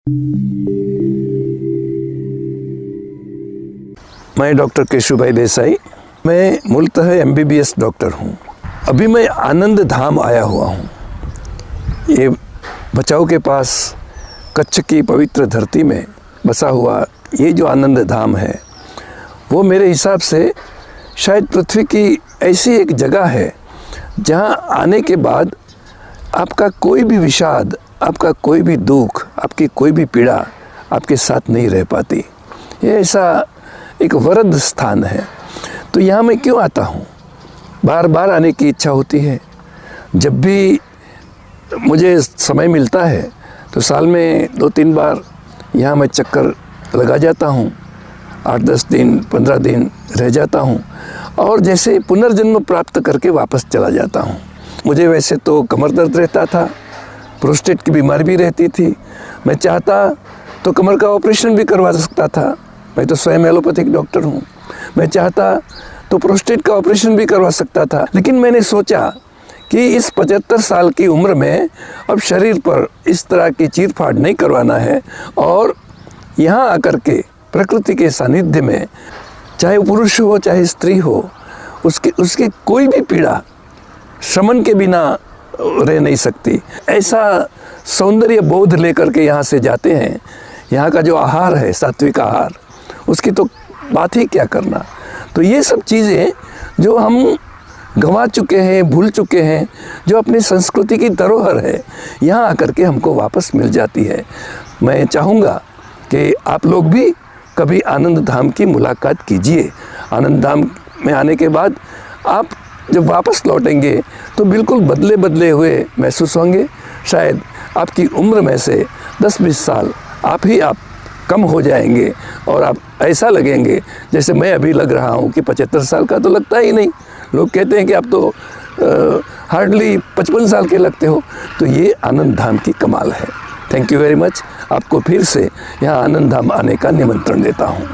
मैं डॉक्टर केशुभाई देसाई, मैं मूलतः MBBS डॉक्टर हूँ। अभी मैं आनंद धाम आया हुआ हूँ। ये भचाऊ के पास कच्छ की पवित्र धरती में बसा हुआ ये जो आनंद धाम है, वो मेरे हिसाब से शायद पृथ्वी की ऐसी एक जगह है जहाँ आने के बाद आपका कोई भी विषाद, आपका कोई भी दुख, आपकी कोई भी पीड़ा आपके साथ नहीं रह पाती। ये ऐसा एक वरद स्थान है। तो यहाँ मैं क्यों आता हूँ? बार बार आने की इच्छा होती है। जब भी मुझे समय मिलता है तो साल में 2-3 बार यहाँ मैं चक्कर लगा जाता हूँ। 8-10 दिन, 15 दिन रह जाता हूँ और जैसे पुनर्जन्म प्राप्त करके वापस चला जाता हूँ। मुझे वैसे तो कमर दर्द रहता था, प्रोस्टेट की बीमारी भी रहती थी। मैं चाहता तो कमर का ऑपरेशन भी करवा सकता था। मैं तो स्वयं एलोपैथिक डॉक्टर हूँ। मैं चाहता तो प्रोस्टेट का ऑपरेशन भी करवा सकता था। लेकिन मैंने सोचा कि इस 75 साल की उम्र में अब शरीर पर इस तरह की चीरफाड़ नहीं करवाना है और यहाँ आकर के प्रकृति के सानिध्य में, चाहे पुरुष हो चाहे स्त्री हो, उसकी कोई भी पीड़ा शमन के बिना रह नहीं सकती। ऐसा सौंदर्य बोध लेकर के यहाँ से जाते हैं। यहाँ का जो आहार है, सात्विक आहार, उसकी तो बात ही क्या करना। तो ये सब चीज़ें जो हम गंवा चुके हैं, भूल चुके हैं, जो अपनी संस्कृति की धरोहर है, यहाँ आकर के हमको वापस मिल जाती है। मैं चाहूँगा कि आप लोग भी कभी आनंद धाम की मुलाकात कीजिए। आनंद धाम में आने के बाद आप जब वापस लौटेंगे तो बिल्कुल बदले बदले हुए महसूस होंगे। शायद आपकी उम्र में से 10-20 साल आप कम हो जाएंगे और आप ऐसा लगेंगे जैसे मैं अभी लग रहा हूँ कि 75 साल का तो लगता ही नहीं। लोग कहते हैं कि आप तो हार्डली 55 साल के लगते हो। तो ये आनंद धाम की कमाल है। Thank you very much. आपको फिर से यहाँ आनंद धाम आने का निमंत्रण देता हूँ।